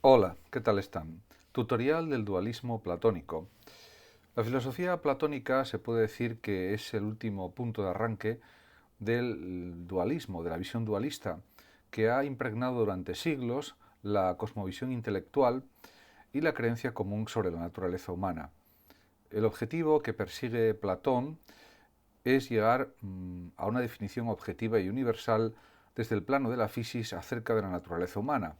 Hola, ¿qué tal están? Tutorial del dualismo platónico. La filosofía platónica se puede decir que es el último punto de arranque del dualismo, de la visión dualista, que ha impregnado durante siglos la cosmovisión intelectual y la creencia común sobre la naturaleza humana. El objetivo que persigue Platón es llegar a una definición objetiva y universal desde el plano de la física acerca de la naturaleza humana.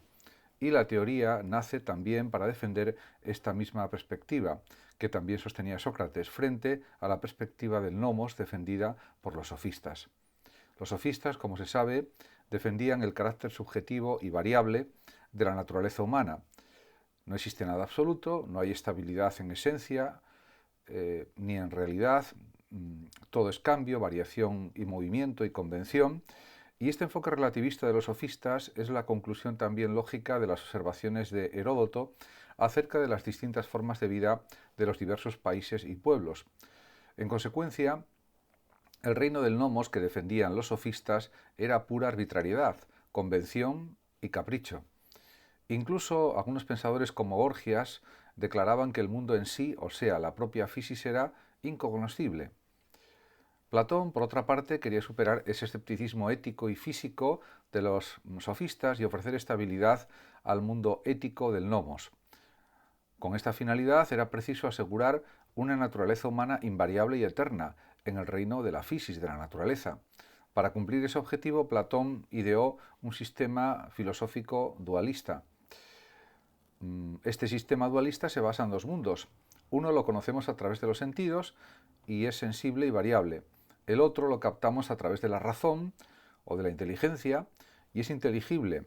Y la teoría nace también para defender esta misma perspectiva, que también sostenía Sócrates, frente a la perspectiva del nomos defendida por los sofistas. Los sofistas, como se sabe, defendían el carácter subjetivo y variable de la naturaleza humana. No existe nada absoluto, no hay estabilidad en esencia, ni en realidad, todo es cambio, variación y movimiento y convención, y este enfoque relativista de los sofistas es la conclusión también lógica de las observaciones de Heródoto acerca de las distintas formas de vida de los diversos países y pueblos. En consecuencia, el reino del nomos que defendían los sofistas era pura arbitrariedad, convención y capricho. Incluso algunos pensadores como Gorgias declaraban que el mundo en sí, o sea, la propia physis, era incognoscible. Platón, por otra parte, quería superar ese escepticismo ético y físico de los sofistas y ofrecer estabilidad al mundo ético del nomos. Con esta finalidad era preciso asegurar una naturaleza humana invariable y eterna en el reino de la physis, de la naturaleza. Para cumplir ese objetivo, Platón ideó un sistema filosófico dualista. Este sistema dualista se basa en dos mundos. Uno lo conocemos a través de los sentidos y es sensible y variable. El otro lo captamos a través de la razón o de la inteligencia y es inteligible.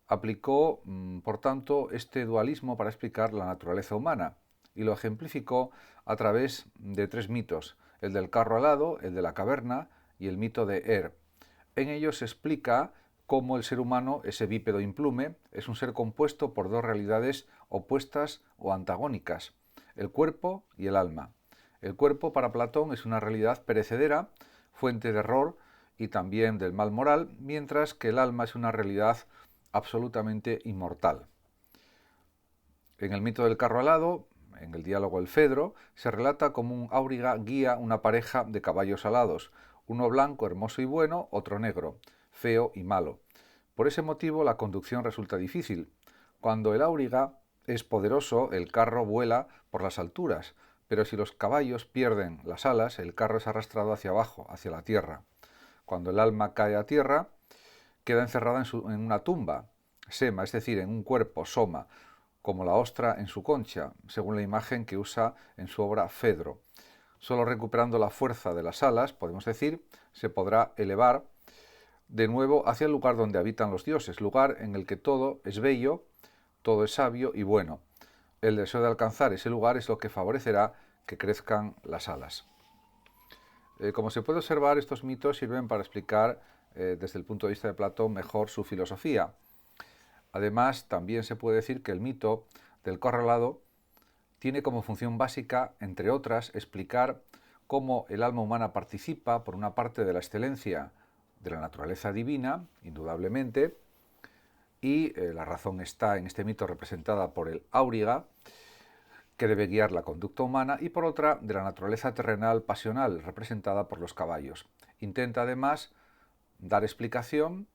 Aplicó, por tanto, este dualismo para explicar la naturaleza humana y lo ejemplificó a través de tres mitos, el del carro alado, el de la caverna y el mito de Er. En ellos se explica cómo el ser humano, ese bípedo implume, es un ser compuesto por dos realidades opuestas o antagónicas, el cuerpo y el alma. El cuerpo para Platón es una realidad perecedera, fuente de error y también del mal moral, mientras que el alma es una realidad absolutamente inmortal. En el mito del carro alado, en el diálogo El Fedro, se relata cómo un auriga guía una pareja de caballos alados, uno blanco, hermoso y bueno, otro negro, feo y malo. Por ese motivo la conducción resulta difícil. Cuando el auriga es poderoso, el carro vuela por las alturas, pero si los caballos pierden las alas, el carro es arrastrado hacia abajo, hacia la tierra. Cuando el alma cae a tierra, queda encerrada en una tumba, sema, es decir, en un cuerpo, soma, como la ostra en su concha, según la imagen que usa en su obra Fedro. Solo recuperando la fuerza de las alas, podemos decir, se podrá elevar de nuevo hacia el lugar donde habitan los dioses, lugar en el que todo es bello, todo es sabio y bueno. El deseo de alcanzar ese lugar es lo que favorecerá que crezcan las alas. Como se puede observar, estos mitos sirven para explicar desde el punto de vista de Platón mejor su filosofía. Además, también se puede decir que el mito del corralado tiene como función básica, entre otras, explicar cómo el alma humana participa, por una parte, de la excelencia de la naturaleza divina, indudablemente, y la razón está en este mito representada por el auriga, que debe guiar la conducta humana, y por otra, de la naturaleza terrenal pasional, representada por los caballos. Intenta además dar explicación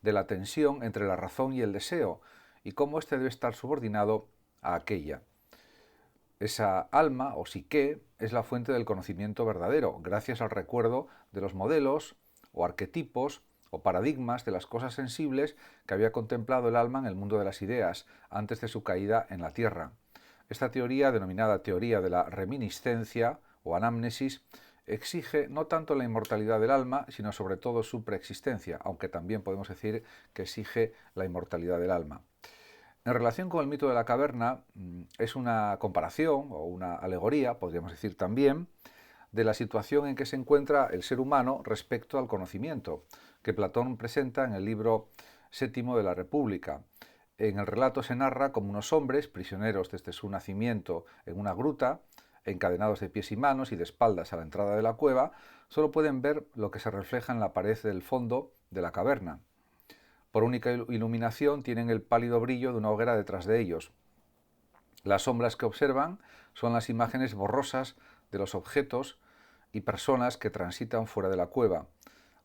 de la tensión entre la razón y el deseo, y cómo éste debe estar subordinado a aquella. Esa alma, o psique, es la fuente del conocimiento verdadero, gracias al recuerdo de los modelos o arquetipos o paradigmas de las cosas sensibles que había contemplado el alma en el mundo de las ideas antes de su caída en la tierra. Esta teoría, denominada teoría de la reminiscencia o anamnesis, exige no tanto la inmortalidad del alma, sino sobre todo su preexistencia, aunque también podemos decir que exige la inmortalidad del alma. En relación con el mito de la caverna, es una comparación o una alegoría, podríamos decir también, de la situación en que se encuentra el ser humano respecto al conocimiento, que Platón presenta en el libro séptimo de la República. En el relato se narra como unos hombres, prisioneros desde su nacimiento en una gruta, encadenados de pies y manos y de espaldas a la entrada de la cueva, solo pueden ver lo que se refleja en la pared del fondo de la caverna. Por única iluminación tienen el pálido brillo de una hoguera detrás de ellos. Las sombras que observan son las imágenes borrosas de los objetos y personas que transitan fuera de la cueva.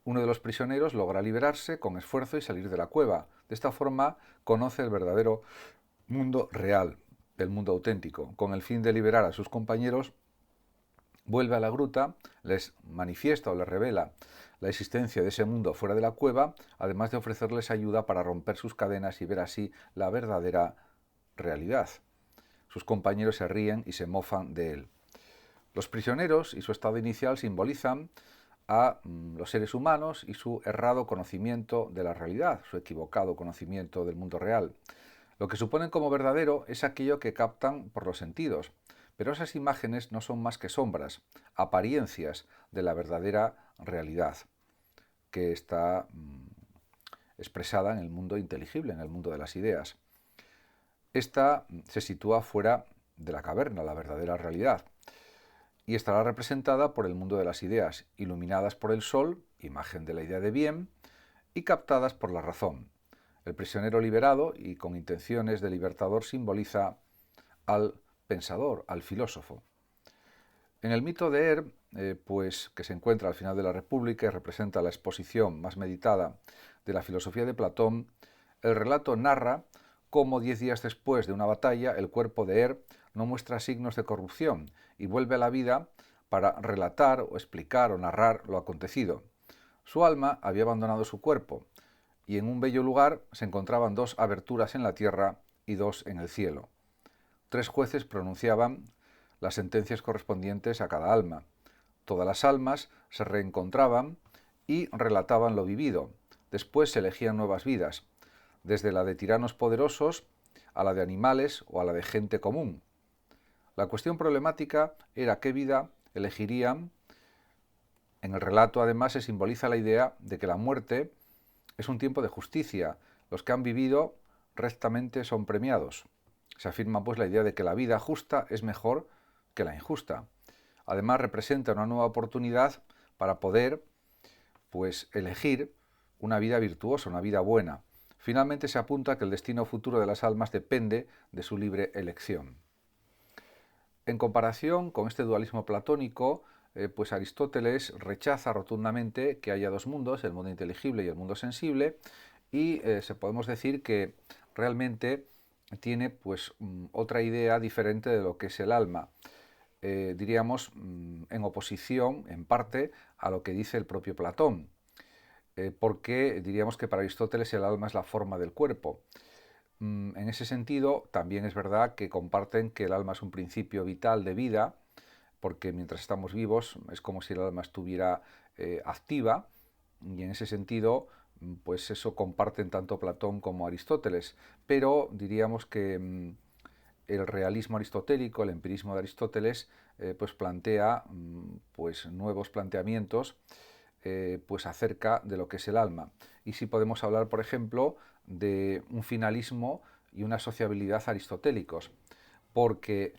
Uno de los prisioneros logra liberarse con esfuerzo y salir de la cueva. De esta forma conoce el verdadero mundo real, el mundo auténtico. Con el fin de liberar a sus compañeros, vuelve a la gruta, les manifiesta o les revela la existencia de ese mundo fuera de la cueva, además de ofrecerles ayuda para romper sus cadenas y ver así la verdadera realidad. Sus compañeros se ríen y se mofan de él. Los prisioneros y su estado inicial simbolizan a los seres humanos y su errado conocimiento de la realidad, su equivocado conocimiento del mundo real. Lo que suponen como verdadero es aquello que captan por los sentidos, pero esas imágenes no son más que sombras, apariencias de la verdadera realidad que está expresada en el mundo inteligible, en el mundo de las ideas. Esta se sitúa fuera de la caverna, la verdadera realidad, y estará representada por el mundo de las ideas, iluminadas por el sol, imagen de la idea de bien, y captadas por la razón. El prisionero liberado y con intenciones de libertador simboliza al pensador, al filósofo. En el mito de pues, que se encuentra al final de la República y representa la exposición más meditada de la filosofía de Platón, el relato narra cómo 10 días después de una batalla el cuerpo de no muestra signos de corrupción y vuelve a la vida para relatar o explicar o narrar lo acontecido. Su alma había abandonado su cuerpo y en un bello lugar se encontraban 2 aberturas en la tierra y 2 en el cielo. 3 jueces pronunciaban las sentencias correspondientes a cada alma. Todas las almas se reencontraban y relataban lo vivido. Después se elegían nuevas vidas, desde la de tiranos poderosos a la de animales o a la de gente común. La cuestión problemática era qué vida elegirían. En el relato, además, se simboliza la idea de que la muerte es un tiempo de justicia. Los que han vivido rectamente son premiados. Se afirma, pues, la idea de que la vida justa es mejor que la injusta. Además, representa una nueva oportunidad para poder, pues, elegir una vida virtuosa, una vida buena. Finalmente se apunta que el destino futuro de las almas depende de su libre elección. En comparación con este dualismo platónico, pues Aristóteles rechaza rotundamente que haya 2 mundos, el mundo inteligible y el mundo sensible, y podemos decir que realmente tiene pues otra idea diferente de lo que es el alma. Diríamos en oposición, en parte, a lo que dice el propio Platón, porque diríamos que para Aristóteles el alma es la forma del cuerpo. En ese sentido, también es verdad que comparten que el alma es un principio vital de vida, porque mientras estamos vivos es como si el alma estuviera activa, y en ese sentido, pues eso comparten tanto Platón como Aristóteles, pero diríamos que el realismo aristotélico, el empirismo de Aristóteles, pues plantea pues nuevos planteamientos pues acerca de lo que es el alma. Y sí podemos hablar, por ejemplo, de un finalismo y una sociabilidad aristotélicos, porque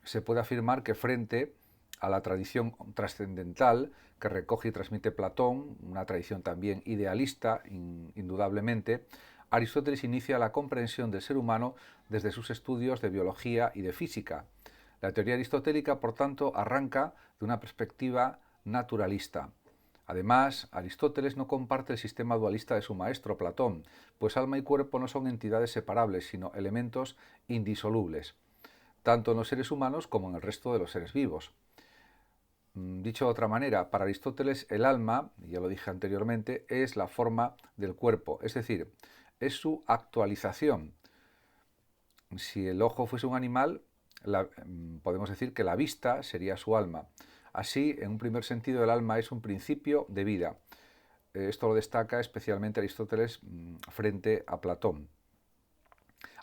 se puede afirmar que frente a la tradición trascendental que recoge y transmite Platón, una tradición también idealista, indudablemente, Aristóteles inicia la comprensión del ser humano desde sus estudios de biología y de física. La teoría aristotélica, por tanto, arranca de una perspectiva naturalista. Además, Aristóteles no comparte el sistema dualista de su maestro Platón, pues alma y cuerpo no son entidades separables, sino elementos indisolubles, tanto en los seres humanos como en el resto de los seres vivos. Dicho de otra manera, para Aristóteles el alma, ya lo dije anteriormente, es la forma del cuerpo, es decir, es su actualización. Si el ojo fuese un animal, podemos decir que la vista sería su alma. Así, en un primer sentido, el alma es un principio de vida. Esto lo destaca especialmente Aristóteles frente a Platón.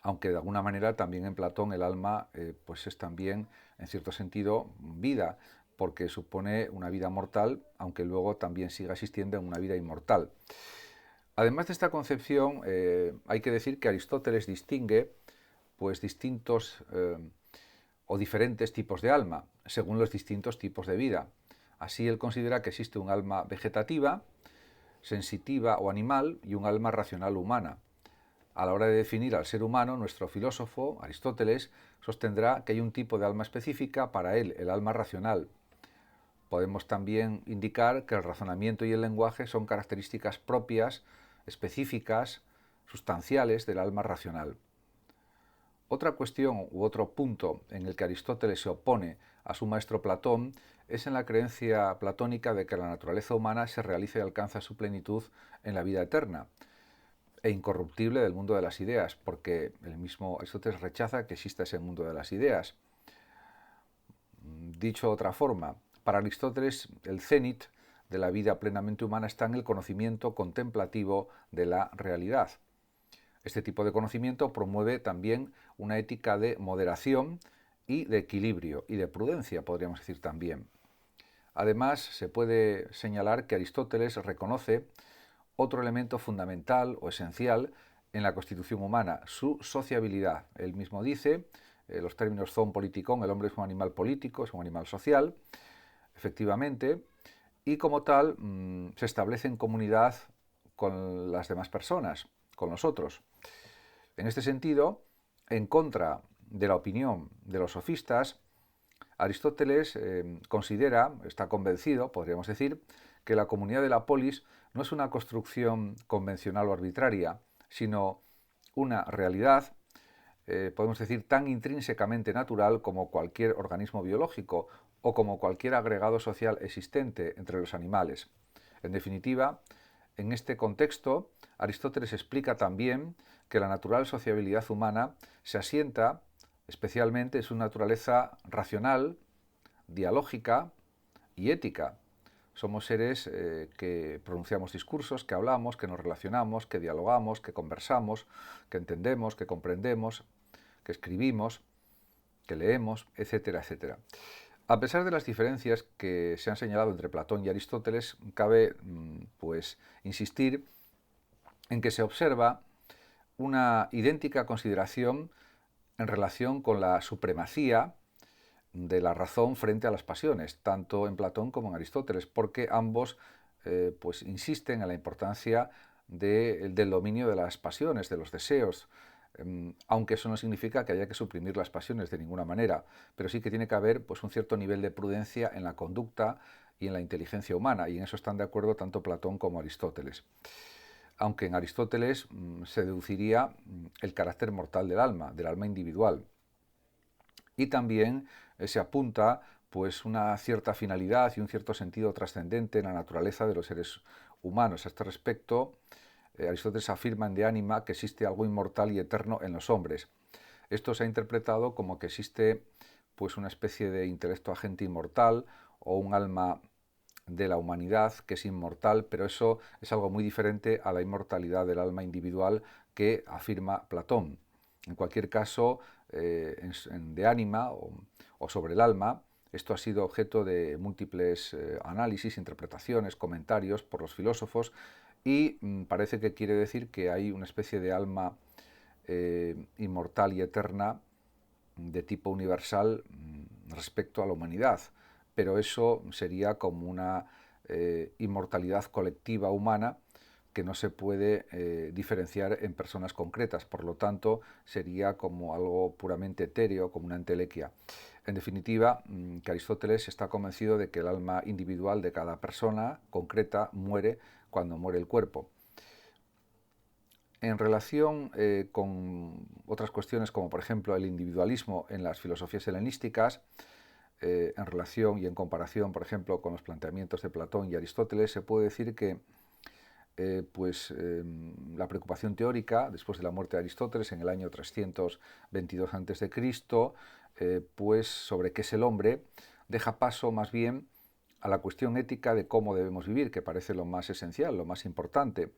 Aunque de alguna manera también en Platón el alma pues es también, en cierto sentido, vida, porque supone una vida mortal, aunque luego también siga existiendo en una vida inmortal. Además de esta concepción, hay que decir que Aristóteles distingue pues distintos o diferentes tipos de alma, según los distintos tipos de vida. Así él considera que existe un alma vegetativa, sensitiva o animal y un alma racional humana. A la hora de definir al ser humano, nuestro filósofo, Aristóteles, sostendrá que hay un tipo de alma específica para él, el alma racional. Podemos también indicar que el razonamiento y el lenguaje son características propias, específicas, sustanciales del alma racional. Otra cuestión u otro punto en el que Aristóteles se opone a su maestro Platón es en la creencia platónica de que la naturaleza humana se realiza y alcanza su plenitud en la vida eterna e incorruptible del mundo de las ideas, porque el mismo Aristóteles rechaza que exista ese mundo de las ideas. Dicho de otra forma, para Aristóteles el cenit de la vida plenamente humana está en el conocimiento contemplativo de la realidad. Este tipo de conocimiento promueve también una ética de moderación y de equilibrio y de prudencia, podríamos decir también. Además, se puede señalar que Aristóteles reconoce otro elemento fundamental o esencial en la constitución humana, su sociabilidad. Él mismo dice, los términos zoon politikon, el hombre es un animal político, es un animal social, efectivamente, y como tal se establece en comunidad con las demás personas, con los otros. En este sentido, en contra de la opinión de los sofistas, Aristóteles considera, está convencido, podríamos decir, que la comunidad de la polis no es una construcción convencional o arbitraria, sino una realidad, podemos decir, tan intrínsecamente natural como cualquier organismo biológico o como cualquier agregado social existente entre los animales. En definitiva, en este contexto, Aristóteles explica también que la natural sociabilidad humana se asienta especialmente en su naturaleza racional, dialógica y ética. Somos seres que pronunciamos discursos, que hablamos, que nos relacionamos, que dialogamos, que conversamos, que entendemos, que comprendemos, que escribimos, que leemos, etcétera, etcétera. A pesar de las diferencias que se han señalado entre Platón y Aristóteles, cabe pues insistir en que se observa una idéntica consideración en relación con la supremacía de la razón frente a las pasiones, tanto en Platón como en Aristóteles, porque ambos pues insisten en la importancia del dominio de las pasiones, de los deseos, aunque eso no significa que haya que suprimir las pasiones de ninguna manera, pero sí que tiene que haber pues, un cierto nivel de prudencia en la conducta y en la inteligencia humana, y en eso están de acuerdo tanto Platón como Aristóteles. Aunque en Aristóteles se deduciría el carácter mortal del alma individual. Y también se apunta pues una cierta finalidad y un cierto sentido trascendente en la naturaleza de los seres humanos. A este respecto, Aristóteles afirma en De Anima que existe algo inmortal y eterno en los hombres. Esto se ha interpretado como que existe pues una especie de intelecto agente inmortal o un alma de la humanidad que es inmortal, pero eso es algo muy diferente a la inmortalidad del alma individual que afirma Platón. En cualquier caso, en De Anima o sobre el alma, esto ha sido objeto de múltiples análisis, interpretaciones, comentarios por los filósofos y parece que quiere decir que hay una especie de alma inmortal y eterna de tipo universal respecto a la humanidad, pero eso sería como una inmortalidad colectiva humana que no se puede diferenciar en personas concretas, por lo tanto sería como algo puramente etéreo, como una entelequia. En definitiva, que Aristóteles está convencido de que el alma individual de cada persona concreta muere cuando muere el cuerpo. En relación con otras cuestiones como por ejemplo el individualismo en las filosofías helenísticas, en relación y en comparación por ejemplo con los planteamientos de Platón y Aristóteles, se puede decir que la preocupación teórica después de la muerte de Aristóteles en el año 322 a.C., pues sobre qué es el hombre, deja paso más bien a la cuestión ética de cómo debemos vivir, que parece lo más esencial, lo más importante.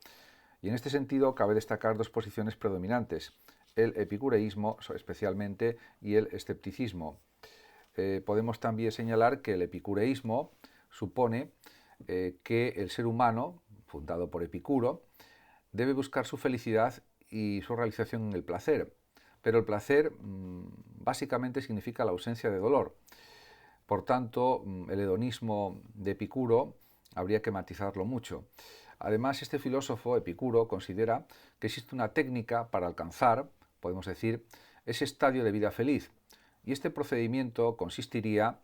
Y en este sentido cabe destacar dos posiciones predominantes, el epicureísmo especialmente y el escepticismo. Podemos también señalar que el epicureísmo supone que el ser humano, fundado por Epicuro, debe buscar su felicidad y su realización en el placer. Pero el placer básicamente significa la ausencia de dolor. Por tanto, el hedonismo de Epicuro habría que matizarlo mucho. Además, este filósofo, Epicuro, considera que existe una técnica para alcanzar, podemos decir, ese estadio de vida feliz. Y este procedimiento consistiría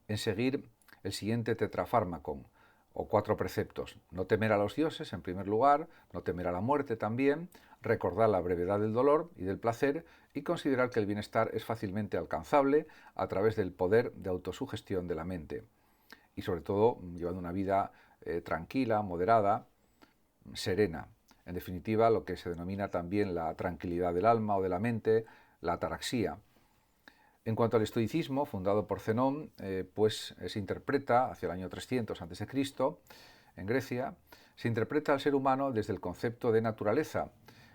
en seguir el siguiente tetrafármacon, o 4 preceptos. No temer a los dioses, en primer lugar, no temer a la muerte también, recordar la brevedad del dolor y del placer y considerar que el bienestar es fácilmente alcanzable a través del poder de autosugestión de la mente. Y sobre todo, llevando una vida tranquila, moderada, serena. En definitiva, lo que se denomina también la tranquilidad del alma o de la mente, la ataraxia. En cuanto al estoicismo, fundado por Zenón, pues se interpreta hacia el año 300 a.C., en Grecia, se interpreta al ser humano desde el concepto de naturaleza.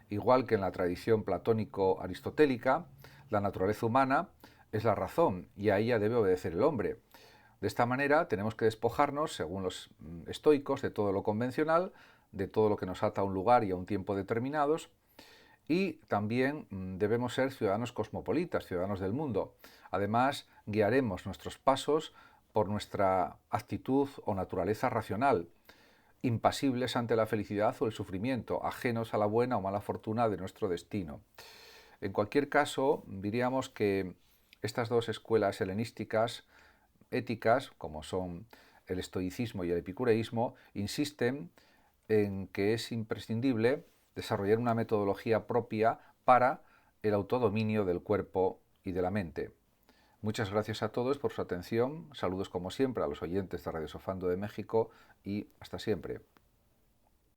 Igual que en la tradición platónico-aristotélica, la naturaleza humana es la razón y a ella debe obedecer el hombre. De esta manera tenemos que despojarnos, según los estoicos, de todo lo convencional, de todo lo que nos ata a un lugar y a un tiempo determinados, y también debemos ser ciudadanos cosmopolitas, ciudadanos del mundo. Además, guiaremos nuestros pasos por nuestra actitud o naturaleza racional, impasibles ante la felicidad o el sufrimiento, ajenos a la buena o mala fortuna de nuestro destino. En cualquier caso, diríamos que estas dos escuelas helenísticas éticas, como son el estoicismo y el epicureísmo, insisten en que es imprescindible desarrollar una metodología propia para el autodominio del cuerpo y de la mente. Muchas gracias a todos por su atención, saludos como siempre a los oyentes de Radio Sofando de México y hasta siempre.